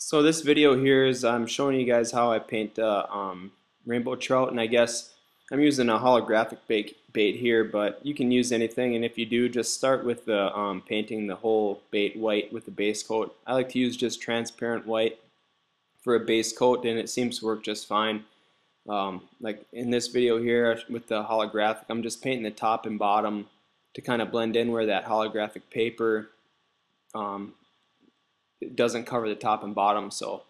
So this video here is I'm showing you guys how I paint rainbow trout, and I guess I'm using a holographic bait here, but you can use anything, and if you do, just start with the painting the whole bait white with the base coat. I like to use just transparent white for a base coat, and it seems to work just fine. Like in this video here with the holographic, I'm just painting the top and bottom to kind of blend in where that holographic paper um, it doesn't cover the top and bottom. So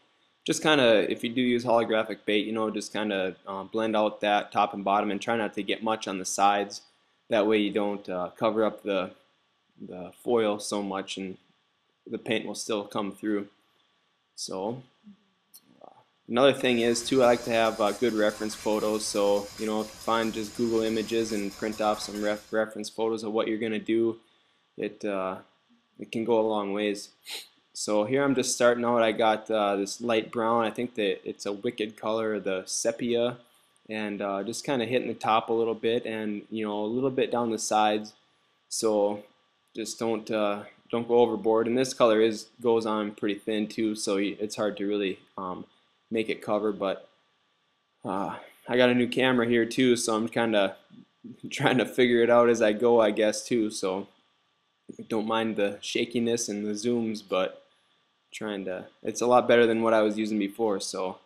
just kind of, if you do use holographic bait, just kind of blend out that top and bottom and try not to get much on the sides. That way you don't cover up the foil so much and the paint will still come through. So another thing is too, I like to have good reference photos. So if you find just Google Images and print off some reference photos of what you're going to do, it can go a long ways. So here I'm just starting out. I got this light brown. I think that it's a wicked color, the sepia, and just kind of hitting the top a little bit, and a little bit down the sides. So just don't go overboard. And this color goes on pretty thin too, so it's hard to really make it cover. But I got a new camera here too, so I'm kind of trying to figure it out as I go, I guess too. So don't mind the shakiness and the zooms, but it's a lot better than what I was using before. So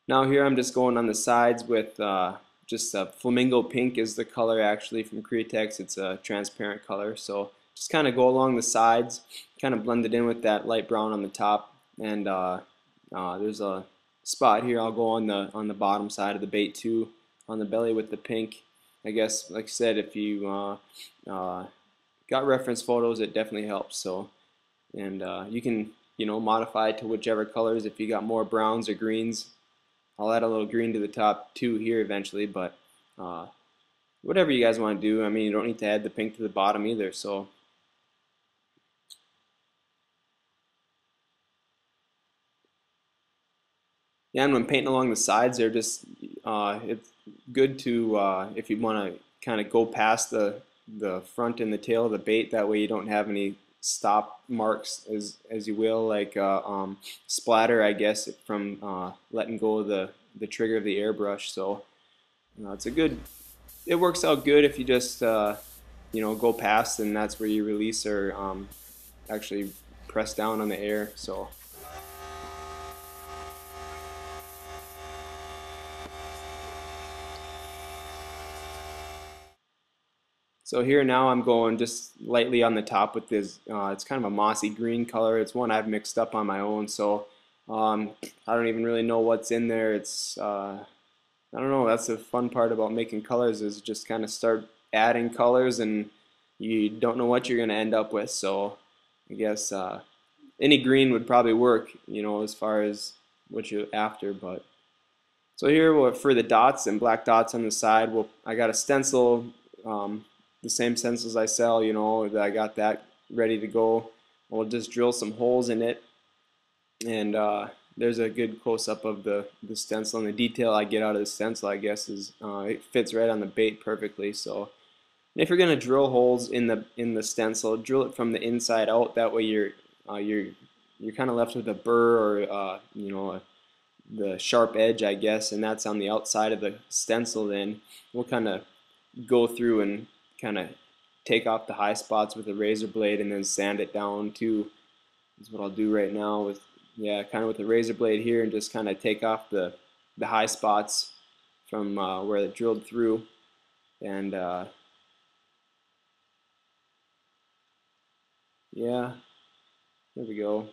now here I'm just going on the sides with just flamingo pink is the color actually from Createx. It's a transparent color, so just kind of go along the sides, kind of blend it in with that light brown on the top, and there's a spot here I'll go on the bottom side of the bait too, on the belly with the pink. I guess, like I said, if you got reference photos, it definitely helps. So, and you can modify it to whichever colors. If you got more browns or greens, I'll add a little green to the top too here eventually, but whatever you guys want to do. I mean, you don't need to add the pink to the bottom either. So yeah, and when painting along the sides, they're just it's good to if you want to kind of go past the front and the tail of the bait. That way you don't have any stop marks, as you will, like splatter, I guess, from letting go of the trigger of the airbrush. So it works out good if you just go past, and that's where you release or actually press down on the air. So here now I'm going just lightly on the top with this, it's kind of a mossy green color. It's one I've mixed up on my own, so I don't even really know what's in there. I don't know, that's the fun part about making colors, is just kind of start adding colors and you don't know what you're going to end up with. So I guess any green would probably work, as far as what you're after. But so here for the dots and black dots on the side, I got a stencil. The same stencils I sell, that I got that ready to go. We'll just drill some holes in it, and there's a good close-up of the stencil, and the detail I get out of the stencil, I guess, is it fits right on the bait perfectly. So if you're gonna drill holes in the stencil, drill it from the inside out. That way you're kind of left with a burr or the sharp edge, I guess, and that's on the outside of the stencil. Then we'll kind of go through and kind of take off the high spots with a razor blade and then sand it down too. Is what I'll do right now with, kind of with a razor blade here, and just kind of take off the high spots from where it drilled through. And yeah, there we go.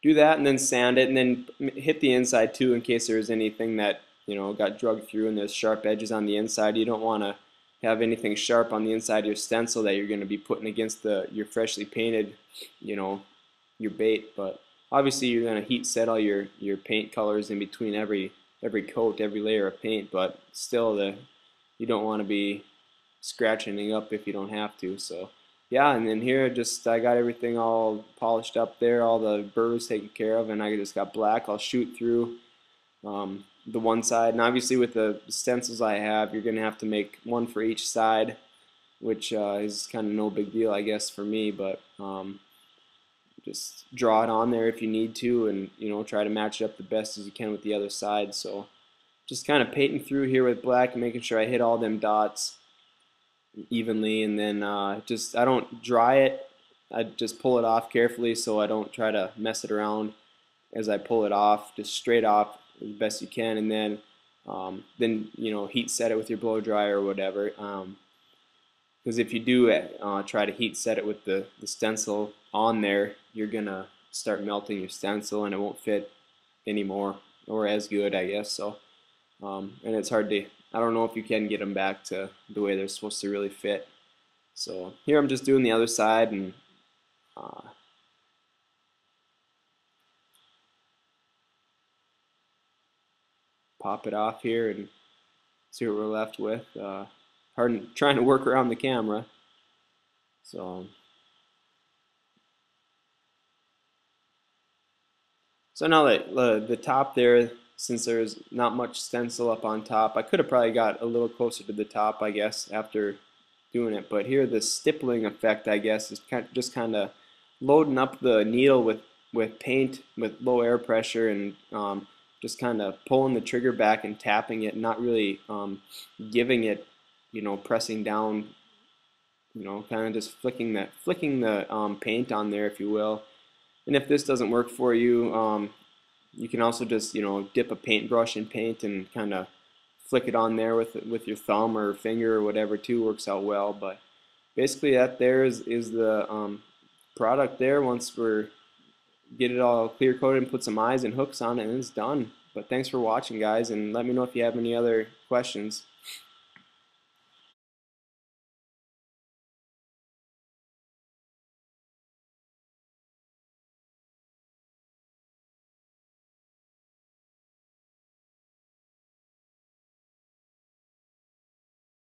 Do that and then sand it, and then hit the inside too, in case there's anything that got drugged through and there's sharp edges on the inside. You don't want to have anything sharp on the inside of your stencil that you're going to be putting against your freshly painted, your bait. But obviously you're going to heat set all your paint colors in between every coat, every layer of paint, but still you don't want to be scratching it up if you don't have to. So yeah, and then here I got everything all polished up there, all the burrs taken care of, and I just got black. I'll shoot through the one side, and obviously with the stencils I have, you're gonna have to make one for each side, which is kind of no big deal, I guess, for me. But just draw it on there if you need to, and try to match it up the best as you can with the other side. So just kind of painting through here with black and making sure I hit all them dots evenly, and then just I don't dry it. I just pull it off carefully so I don't try to mess it around as I pull it off, just straight off as best you can, and then heat set it with your blow dryer or whatever. Because if you do try to heat set it with the stencil on there, you're gonna start melting your stencil and it won't fit anymore, or as good, I guess. So and it's hard to, I don't know if you can get them back to the way they're supposed to really fit. So here I'm just doing the other side, and pop it off here and see what we're left with. Hard trying to work around the camera. So now that the top there, since there's not much stencil up on top, I could have probably got a little closer to the top, I guess, after doing it. But here, the stippling effect, I guess, is just kind of loading up the needle with paint with low air pressure, and just kind of pulling the trigger back and tapping it, not really giving it, pressing down, kind of just flicking the paint on there, if you will. And if this doesn't work for you, you can also just dip a paintbrush in paint and kind of flick it on there with your thumb or finger or whatever too. Works out well. But basically that there is the product there. Once we're get it all clear coated and put some eyes and hooks on it, and it's done. But thanks for watching, guys, and let me know if you have any other questions.